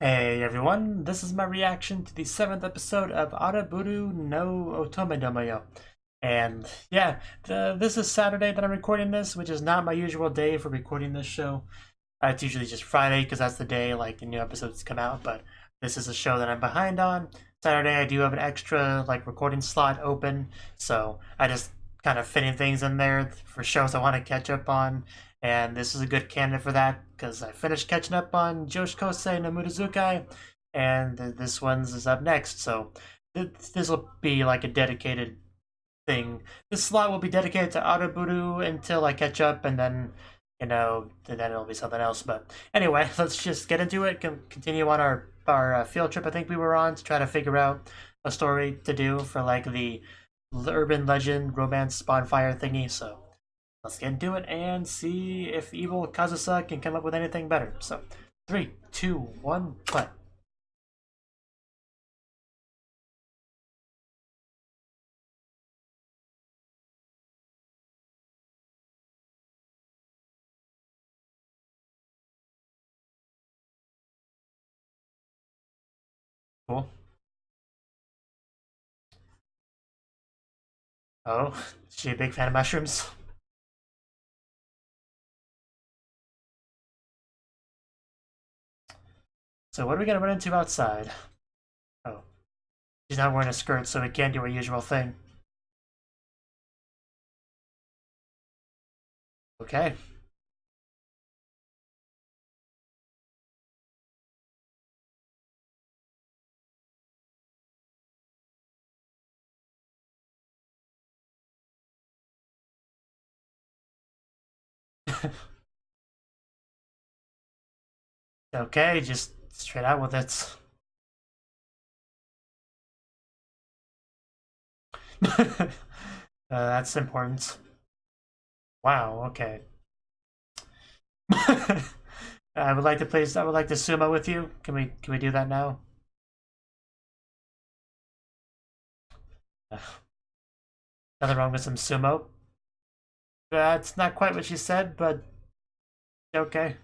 Hey everyone, this is my reaction to the 7th episode of Araburu no Otome domo. And yeah, this is Saturday that I'm recording this, which is not my usual day for recording this show. It's usually just Friday because that's the day like the new episodes come out, but this is a show that I'm behind on. Saturday I do have an extra like recording slot open, so I just kind of fitting things in there for shows I want to catch up on, and this is a good candidate for that because I finished catching up on Joshikosei no Murazukai, and this one's is up next, so this will be like a dedicated thing. This slot will be dedicated to Araburu until I catch up, and then then it'll be something else. But anyway, let's just get into it. Continue on our field trip I think we were on to try to figure out a story to do for like the urban legend romance bonfire thingy. So let's get into it and see if evil Kazusa can come up with anything better. So 3, 2, 1, play. Cool. Oh, is she a big fan of mushrooms? So what are we gonna run into outside? Oh, she's not wearing a skirt, so we can't do our usual thing. Okay. Okay, just straight out with it. That's important. Wow, okay. I would like to place. I would like to sumo with you. Can we do that now? Nothing wrong with some sumo. That's not quite what she said, but okay.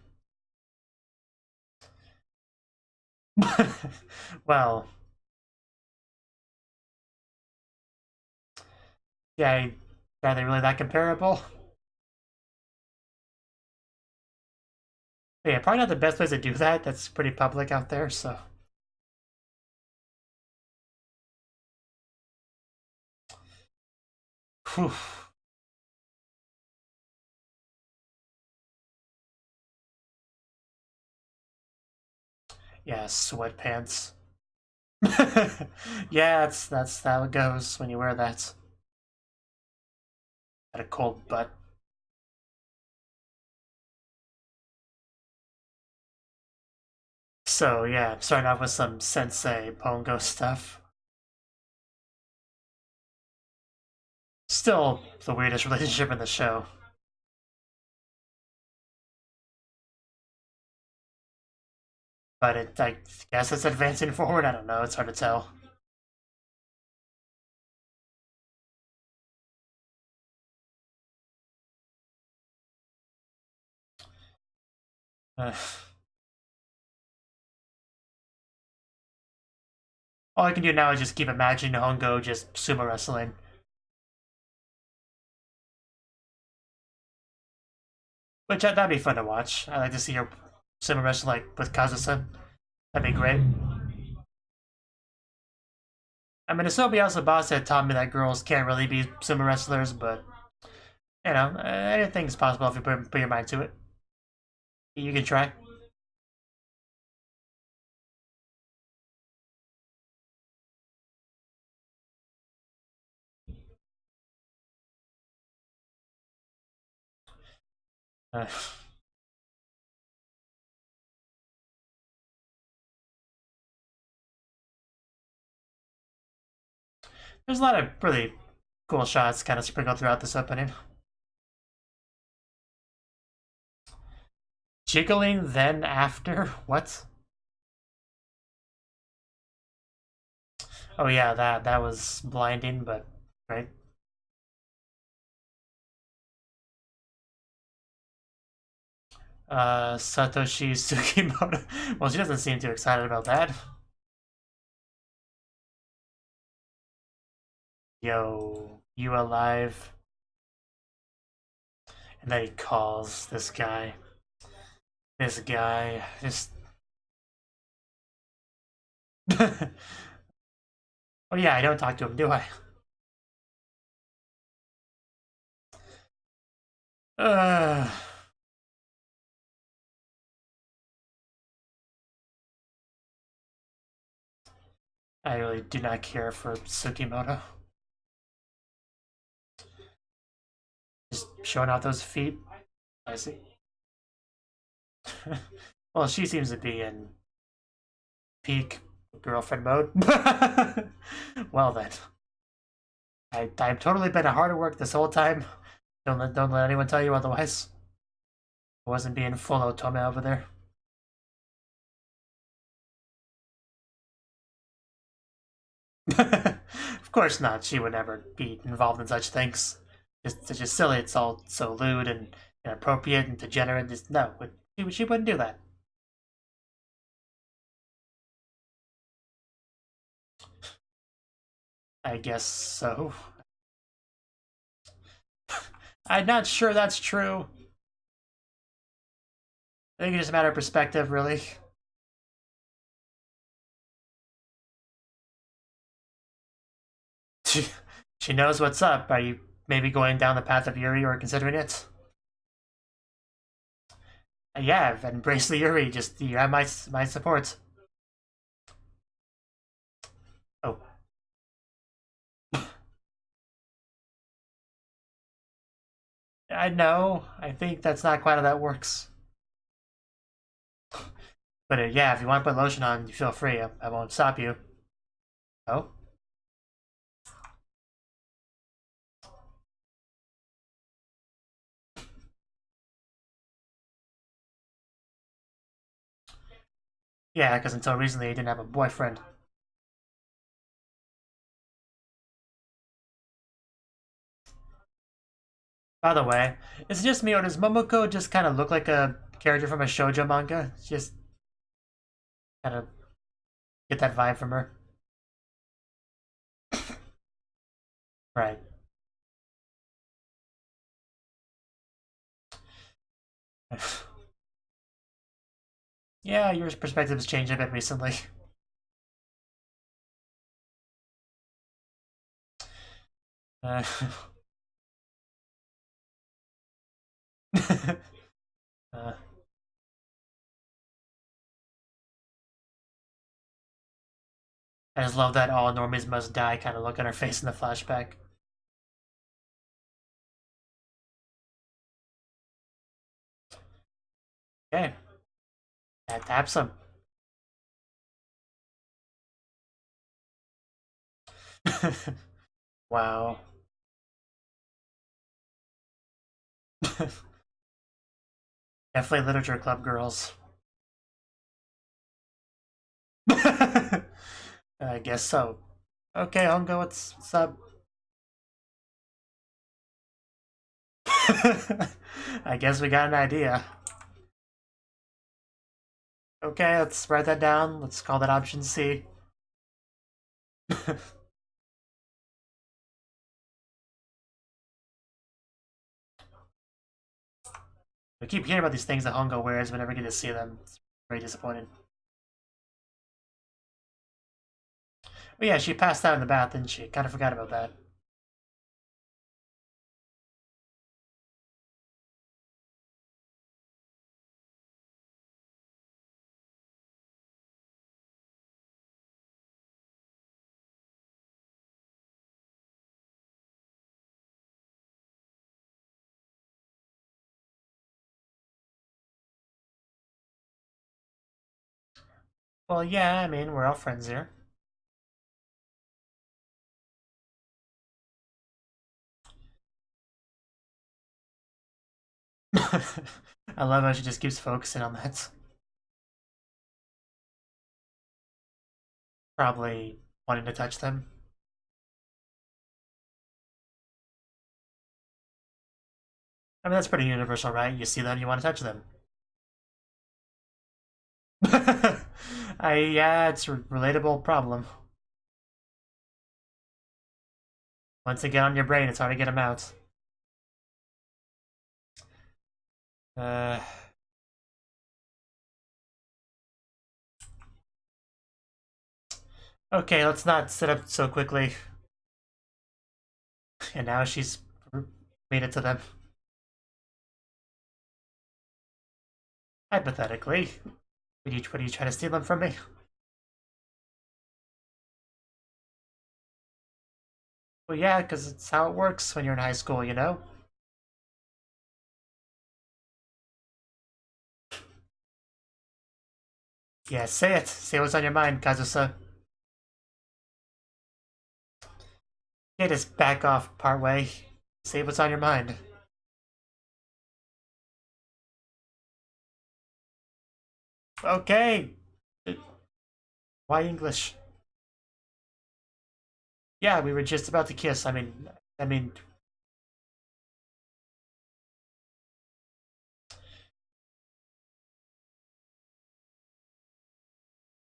Well, yeah, are they really that comparable? Yeah, probably not the best place to do that. That's pretty public out there, so. Whew. Yeah, sweatpants. Yeah, that's how it goes when you wear that. Got a cold butt. So yeah, I'm starting off with some Sensei Pongo stuff. Still the weirdest relationship in the show. But I guess it's advancing forward. I don't know. It's hard to tell. Uh, all I can do now is just keep imagining Hongo just sumo wrestling. Which that'd be fun to watch. I like to see her sumo wrestle like with Kazusa. That'd be great. I mean, Asobi Asabase had taught me that girls can't really be sumo wrestlers, but anything's possible if you put your mind to it. You can try. Uh, there's a lot of really cool shots kind of sprinkled throughout this opening. Jiggling then after? What? Oh yeah, that was blinding, but right. Satoshi Tsukimoto. Well, she doesn't seem too excited about that. Yo, you alive? And then he calls this guy. This guy. Just. Oh, yeah, I don't talk to him, do I? Uh. I really do not care for Tsukimoto. Just showing out those feet. I see. Well, she seems to be in peak girlfriend mode. Well then. I've totally been hard at work this whole time. Don't let anyone tell you otherwise. I wasn't being full Otome over there. Of course not. She would never be involved in such things. It's just silly. It's all so lewd and inappropriate and degenerate. Just, no, she wouldn't do that. I guess so. I'm not sure that's true. I think it's just a matter of perspective, really. She knows what's up. Are you maybe going down the path of Yuri or considering it? Yeah, I've embraced the Yuri. Just you have my support. Oh. I know. I think that's not quite how that works. But yeah, if you want to put lotion on, you feel free. I won't stop you. Oh? Yeah, because until recently he didn't have a boyfriend. By the way, is it just me or does Momoko just kind of look like a character from a shoujo manga? Just kind of get that vibe from her. Right. Yeah, your perspective has changed a bit recently. Uh, uh, I just love that all normies must die kind of look on her face in the flashback. Okay. That taps him. Wow. Definitely literature club girls. I guess so. Okay, Hongo, what's up? I guess we got an idea. Okay, let's write that down. Let's call that option C. We keep hearing about these things that Hongo wears, but never get to see them. It's very disappointing. But yeah, she passed out in the bath, didn't she? Kind of forgot about that. Well, yeah, I mean, we're all friends here. I love how she just keeps focusing on that. Probably wanting to touch them. I mean, that's pretty universal, right? You see them, you want to touch them. Yeah, it's a relatable problem. Once they get on your brain, it's hard to get them out. Uh, okay, let's not sit up so quickly. And now she's made it to them. Hypothetically, what are you trying to steal them from me? Well, yeah, because it's how it works when you're in high school, you know? Yeah, say it. Say what's on your mind, Kazusa. Yeah, just back off partway. Say what's on your mind. Okay. Why English? Yeah, we were just about to kiss. I mean,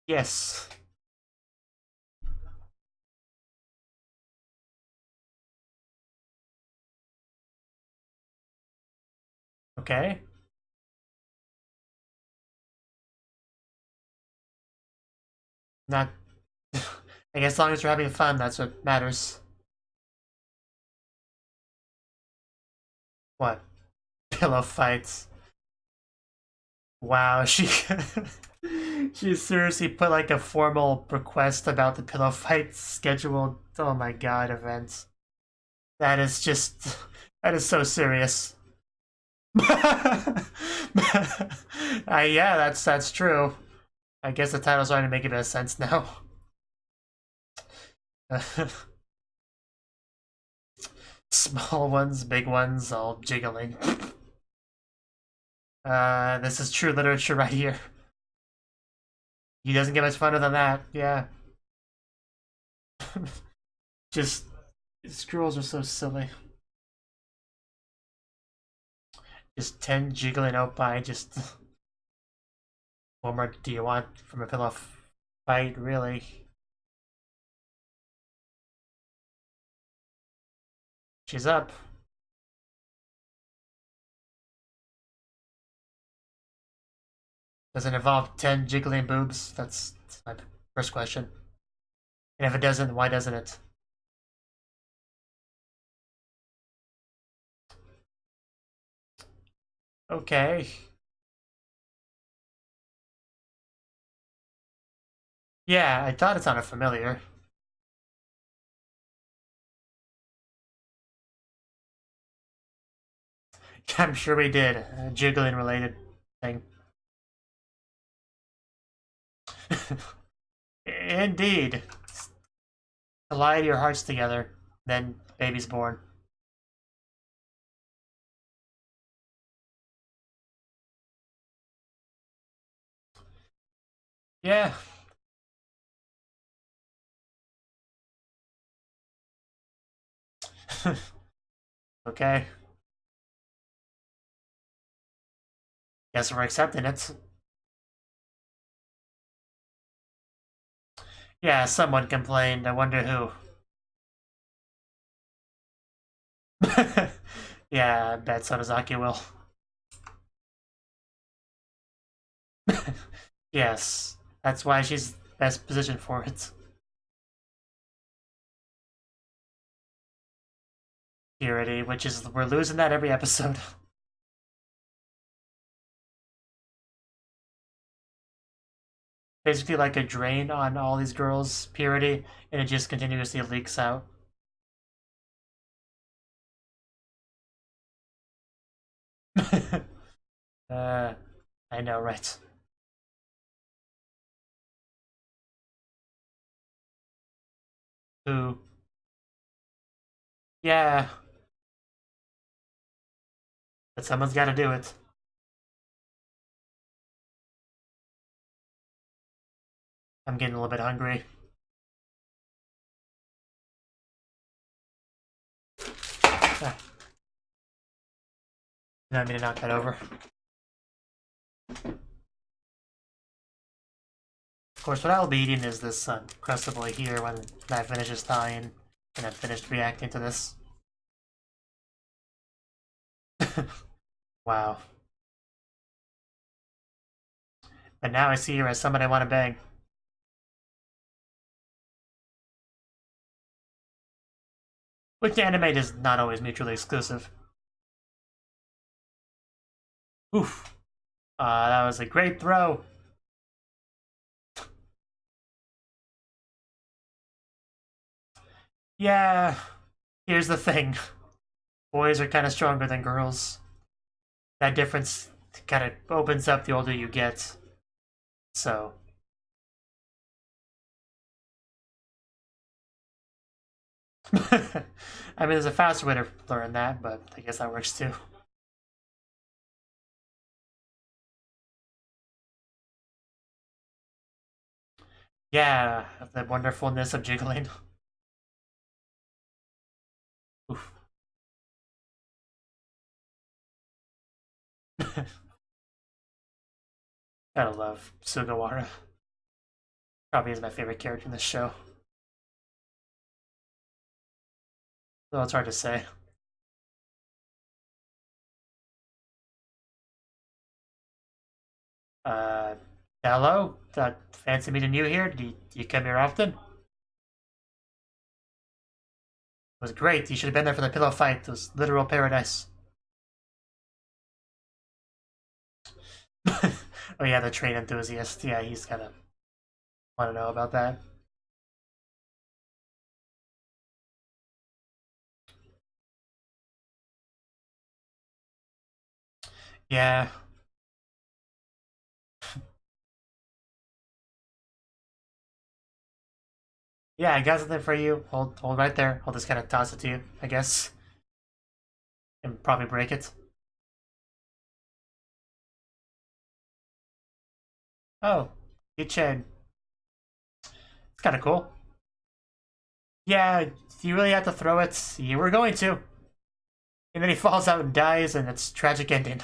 yes. Okay. Not. I guess as long as you're having fun, that's what matters. What? Pillow fights. Wow, she she seriously put like a formal request about the pillow fight scheduled. Oh my god, events. That is just that is so serious. Yeah, that's true. I guess the title's starting to make a bit of sense now. Small ones, big ones, all jiggling. This is true literature right here. He doesn't get much funner than that, yeah. Just, scrolls are so silly. Just 10 jiggling out by just... What more do you want from a pillow fight, really? She's up. Does it involve 10 jiggling boobs? That's my first question. And if it doesn't, why doesn't it? Okay. Yeah, I thought it sounded familiar. I'm sure we did. A jiggling related thing. Indeed. Collide your hearts together, then baby's born. Yeah. Okay. Guess we're accepting it. Yeah, someone complained. I wonder who. Yeah, I bet Sonozaki will. Yes, that's why she's best positioned for it. Purity, which is we're losing that every episode. Basically, like a drain on all these girls' purity, and it just continuously leaks out. uh, I know, right? Who? Yeah, but someone's got to do it. I'm getting a little bit hungry. Ah, no, I mean to knock that over. Of course, what I'll be eating is this Crustable here when I finish this tie-in and I'm finished reacting to this. Wow. But now I see her as someone I want to bang. Which anime is not always mutually exclusive. Oof. That was a great throw. Yeah, here's the thing. Boys are kind of stronger than girls. That difference kind of opens up the older you get. So. I mean, there's a faster way to learn that, but I guess that works too. Yeah, the wonderfulness of jiggling. Oof. Gotta love Sugawara. Probably is my favorite character in this show. Though it's hard to say. Hello? Fancy meeting you here? Do you come here often? It was great. You should have been there for the pillow fight. It was literal paradise. Oh yeah, the train enthusiast. Yeah, he's gonna want to know about that. Yeah. Yeah, I got something for you. Hold right there. I'll just kind of toss it to you, I guess. And probably break it. Oh, keychain. It's kind of cool. Yeah, you really have to throw it. You were going to. And then he falls out and dies, and it's tragic ending.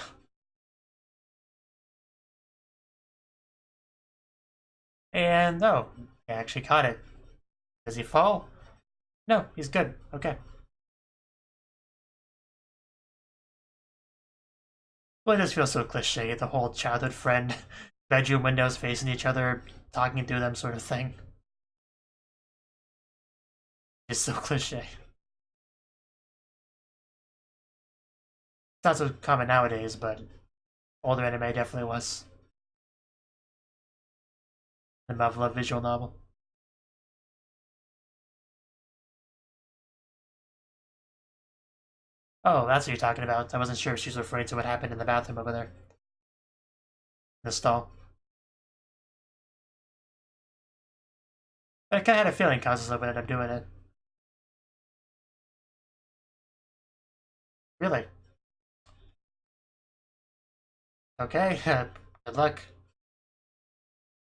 And oh, I actually caught it. Does he fall? No, he's good. Okay. Well, it just feels so cliche. The whole childhood friend, bedroom windows facing each other, talking to them sort of thing. It's so cliche. It's not so common nowadays, but older anime definitely was. The Mavla visual novel. Oh, that's what you're talking about. I wasn't sure if she was referring to what happened in the bathroom over there. In the stall. But I kinda had a feeling Kazusa would end up doing it. Really? Okay, good luck.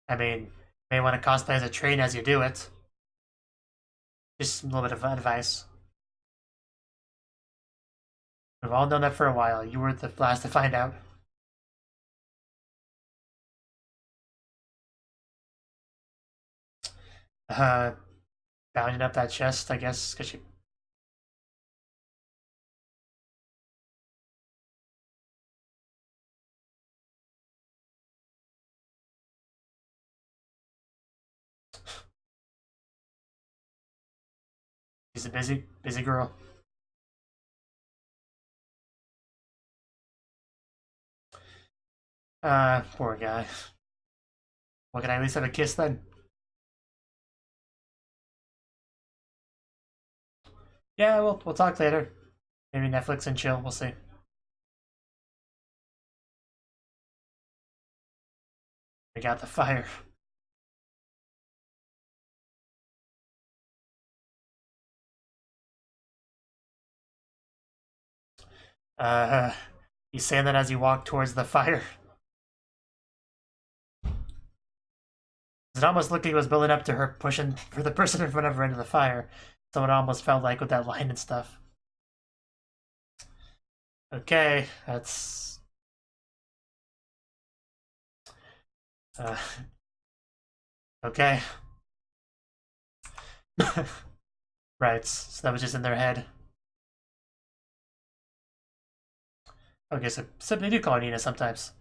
I mean, you may want to cosplay as a train as you do it. Just a little bit of advice. We've all known that for a while. You were the last to find out. Uh, bounding up that chest, I guess, because she. She's a busy girl. Poor guy. Well, can I at least have a kiss then? Yeah, we'll talk later. Maybe Netflix and chill. We'll see. We got the fire. Uh, he's saying that as you walk towards the fire. It almost looked like it was building up to her pushing for the person in front of her into the fire. So it almost felt like with that line and stuff. Okay, that's Okay. Right, so that was just in their head. Okay, so they do call her Nina sometimes.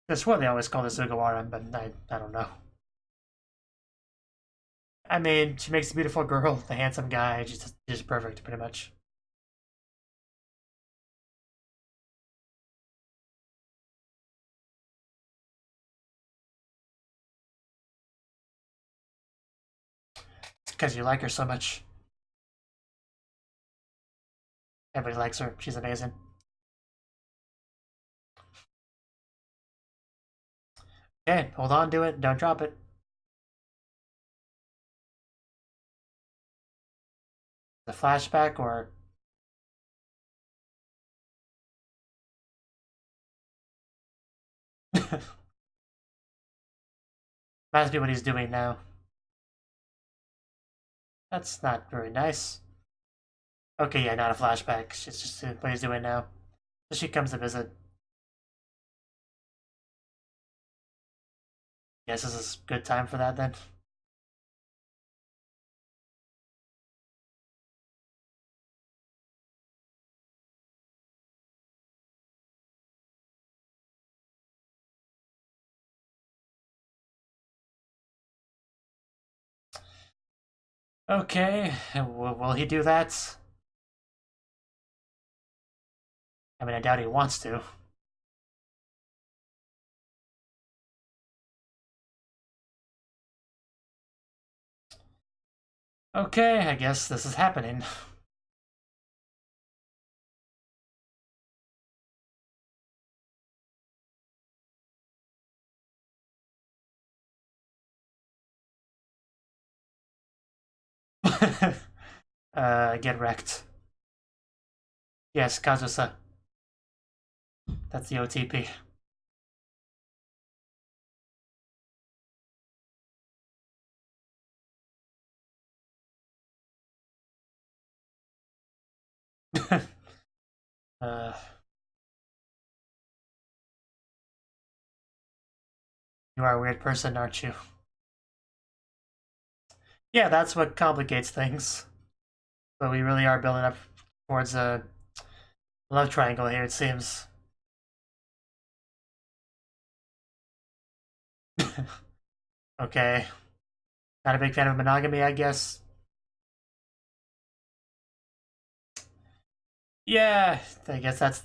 That's what they always call this Sugawara, but I don't know. I mean, she makes a beautiful girl, the handsome guy, just perfect, pretty much. It's because you like her so much. Everybody likes her. She's amazing. Okay, hold on to it. Don't drop it. The flashback or... Must be what he's doing now. That's not very nice. Okay, yeah, not a flashback. It's just what he's doing now. So she comes to visit. Guess this is a good time for that then. Okay, will he do that? I mean, I doubt he wants to. Okay, I guess this is happening. Get wrecked. Yes, Kazusa. That's the OTP. uh, you are a weird person, aren't you? Yeah, that's what complicates things. But we really are building up towards a love triangle here, it seems. Okay. Not a big fan of monogamy, I guess. Yeah, I guess that's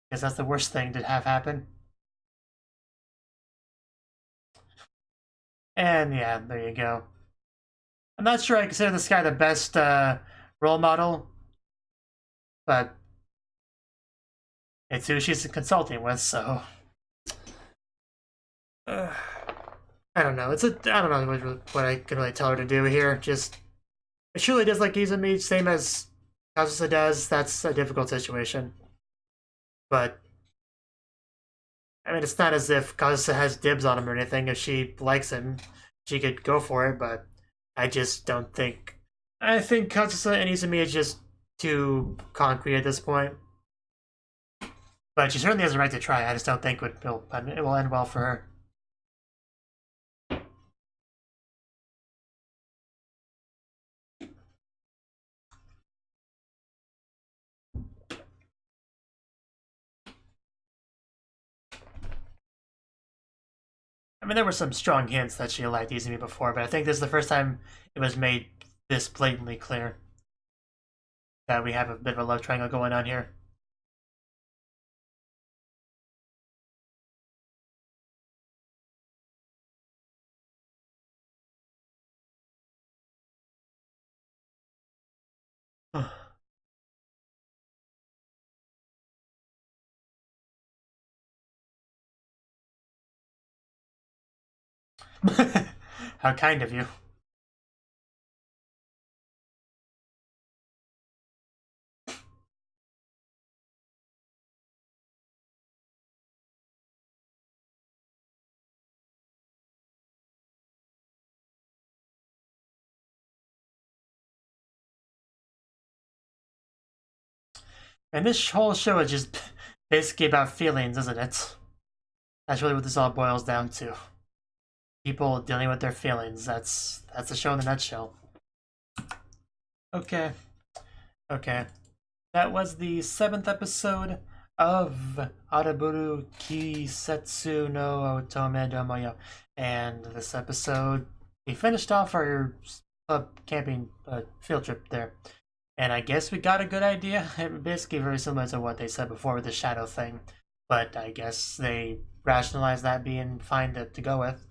the worst thing to have happen. And yeah, there you go. I'm not sure I consider this guy the best role model, but it's who she's consulting with, so I don't know. I don't know what I can really tell her to do here. Just if she really does like Izumi, same as Kazusa does, that's a difficult situation. But I mean, it's not as if Kazusa has dibs on him or anything. If she likes him, she could go for it. But I just don't think. I think Kazusa and Izumi are just too concrete at this point. But she certainly has a right to try. I just don't think it will end well for her. I mean, there were some strong hints that she liked Izumi before, but I think this is the first time it was made this blatantly clear that we have a bit of a love triangle going on here. How kind of you. And this whole show is just basically about feelings, isn't it? That's really what this all boils down to. People dealing with their feelings. That's the show in a nutshell. Okay. Okay. That was the 7th episode of Araburu Kisetsu no Otome domo. And this episode, we finished off our camping field trip there. And I guess we got a good idea. Basically very similar to what they said before with the shadow thing. But I guess they rationalized that being fine to go with.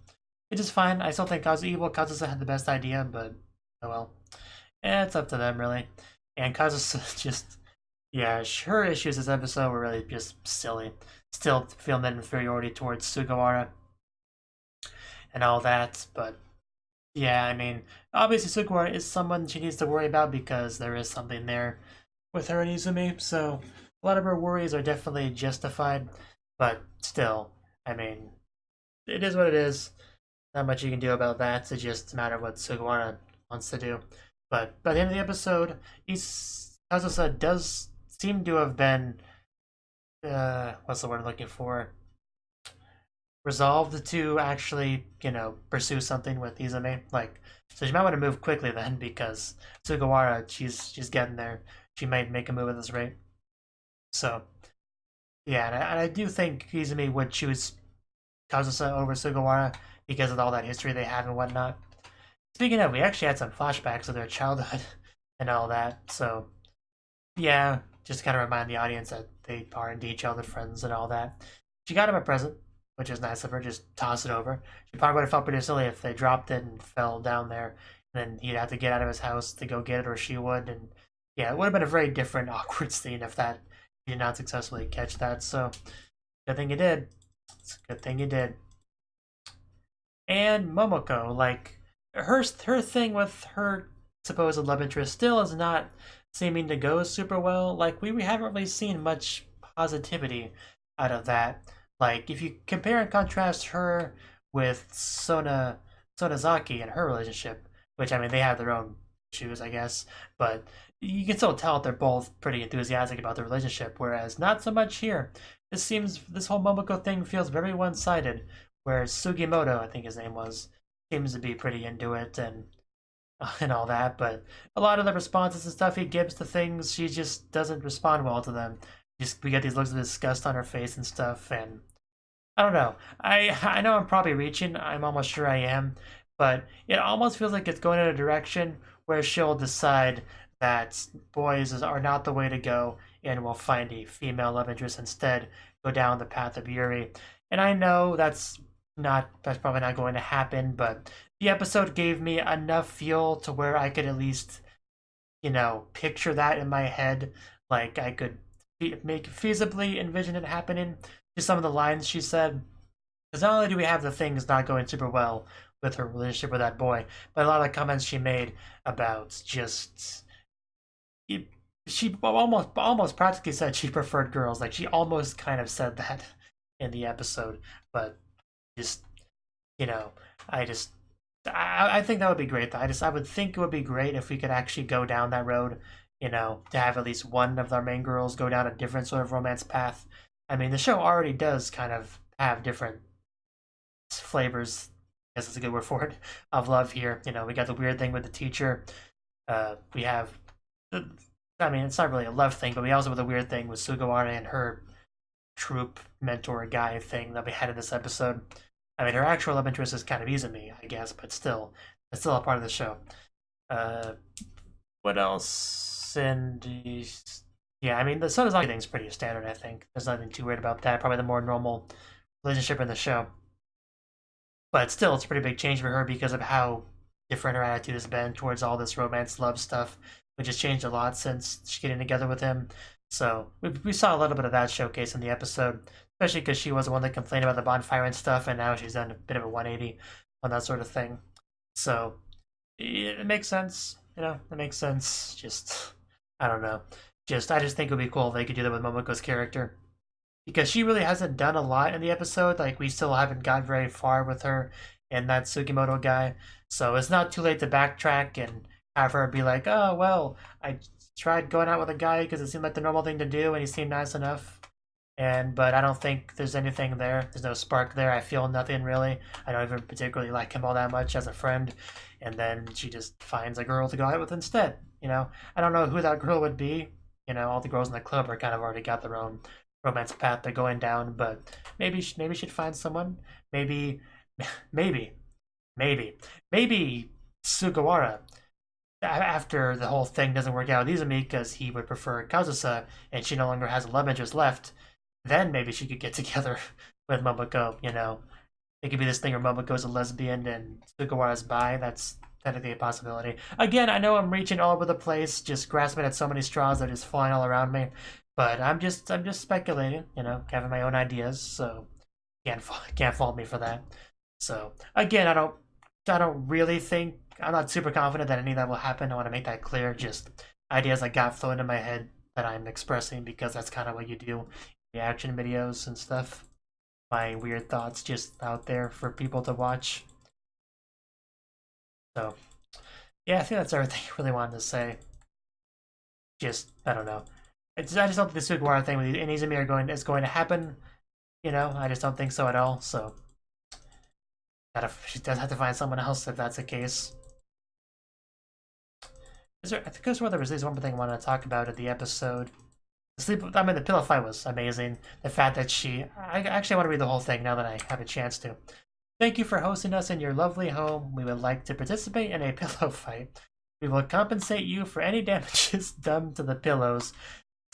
Which is fine. I still think Kazusa had the best idea, but oh well. It's up to them, really. And Kazusa just... Yeah, her issues this episode were really just silly. Still feeling that inferiority towards Sugawara and all that, but yeah, I mean, obviously Sugawara is someone she needs to worry about because there is something there with her and Izumi, so a lot of her worries are definitely justified, but still, I mean, it is what it is. Not much you can do about that. It's just a matter of what Sugawara wants to do. But by the end of the episode, Kazusa does seem to have been, what's the word I'm looking for? Resolved to actually, pursue something with Izumi. Like, so she might want to move quickly then, because Sugawara, she's getting there. She might make a move at this rate. So, yeah, and I do think Izumi would choose Kazusa over Sugawara because of all that history they have and whatnot. Speaking of, we actually had some flashbacks of their childhood and all that, so yeah, just kind of remind the audience that they are indeed childhood friends and all that. She got him a present, which is nice of her, just toss it over. She probably would have felt pretty silly if they dropped it and fell down there, and then he'd have to get out of his house to go get it, or she would, and yeah, it would have been a very different, awkward scene if that he did not successfully catch that, so good thing you did. It's a good thing you did. And Momoko, like, her thing with her supposed love interest still is not seeming to go super well. Like, we haven't really seen much positivity out of that. Like, if you compare and contrast her with Sonozaki and her relationship, which, I mean, they have their own issues, I guess, but you can still tell they're both pretty enthusiastic about their relationship, whereas not so much here. This whole Momoko thing feels very one-sided, whereas Sugimoto, I think his name was, seems to be pretty into it and all that, but a lot of the responses and stuff he gives to things, she just doesn't respond well to them. We get these looks of disgust on her face and stuff, and I don't know. I know I'm probably reaching, I'm almost sure I am, but it almost feels like it's going in a direction where she'll decide that boys are not the way to go and will find a female love interest instead, go down the path of Yuri. And I know that's probably not going to happen, but the episode gave me enough feel to where I could at least, picture that in my head. Like, I could feasibly envision it happening. Just some of the lines she said. Because not only do we have the things not going super well with her relationship with that boy, but a lot of the comments she made about just... She almost practically said she preferred girls. Like, she almost kind of said that in the episode. But just, I think that would be great. I would think it would be great if we could actually go down that road, to have at least one of our main girls go down a different sort of romance path. I mean, the show already does kind of have different flavors, I guess that's a good word for it, of love here. We got the weird thing with the teacher. We have, I mean, it's not really a love thing, but we also have the weird thing with Sugawara and her troop mentor guy thing that we had in this episode. I mean, her actual love interest is kind of Izumi, I guess, but still, it's still a part of the show. What else? And yeah, I mean, the Sonozaki thing's pretty standard, I think. There's nothing too weird about that. Probably the more normal relationship in the show. But still, it's a pretty big change for her because of how different her attitude has been towards all this romance love stuff, which has changed a lot since she's getting together with him. So we saw a little bit of that showcase in the episode, especially because she was the one that complained about the bonfire and stuff, and now she's done a bit of a 180 on that sort of thing. So it makes sense, it makes sense. Just, I don't know. I just think it would be cool if they could do that with Momoko's character. Because she really hasn't done a lot in the episode. Like, we still haven't got very far with her and that Sugimoto guy. So it's not too late to backtrack and have her be like, oh, well, I tried going out with a guy because it seemed like the normal thing to do and he seemed nice enough. but I don't think there's anything there. There's no spark there. I feel nothing really. I don't even particularly like him all that much as a friend. And then she just finds a girl to go out with instead. I don't know who that girl would be. All the girls in the club are kind of already got their own romance path they're going down. But maybe she'd find someone. Maybe Sugawara. After the whole thing doesn't work out with Izumi because he would prefer Kazusa and she no longer has a love interest left, then maybe she could get together with Momoko. It could be this thing where Momoko's a lesbian and Sugawara's bi. That's technically a possibility. Again, I know I'm reaching all over the place, just grasping at so many straws that are just flying all around me. But I'm just speculating, having my own ideas. So can't fault me for that. So again, I don't really think, I'm not super confident that any of that will happen. I want to make that clear. Just ideas I got floating in my head that I'm expressing because that's kind of what you do in reaction videos and stuff. My weird thoughts just out there for people to watch. So, yeah, I think that's everything I really wanted to say. I don't know. I just don't think the Sugawara thing with Izumi is going to happen. I just don't think so at all. So, she does have to find someone else if that's the case. I think there was one more thing I wanted to talk about in the episode. The pillow fight was amazing. The fact that I actually want to read the whole thing now that I have a chance to. Thank you for hosting us in your lovely home. We would like to participate in a pillow fight. We will compensate you for any damages done to the pillows.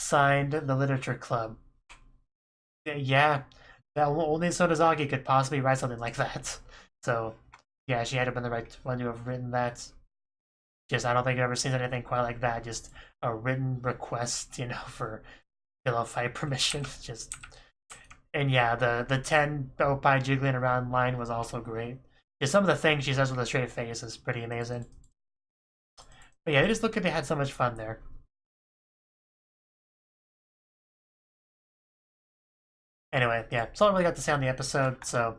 Signed, the Literature Club. Yeah, only Sodazaki could possibly write something like that. So, yeah, she had to have been the right one to have written that. I don't think I've ever seen anything quite like that. Just a written request, for pillow fight permission. And yeah, the 10 Oppai jiggling around line was also great. Some of the things she says with a straight face is pretty amazing. But yeah, they just look like they had so much fun there. Anyway, yeah, that's all I really got to say on the episode, so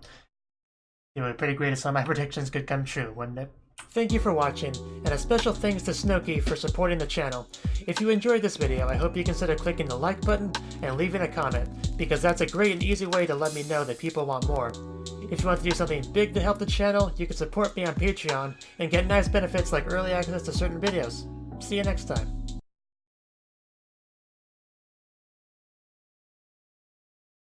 it would be pretty great if some of my predictions could come true, wouldn't it? Thank you for watching, and a special thanks to Cnouki for supporting the channel. If you enjoyed this video, I hope you consider clicking the like button and leaving a comment, because that's a great and easy way to let me know that people want more. If you want to do something big to help the channel, you can support me on Patreon and get nice benefits like early access to certain videos. See you next time.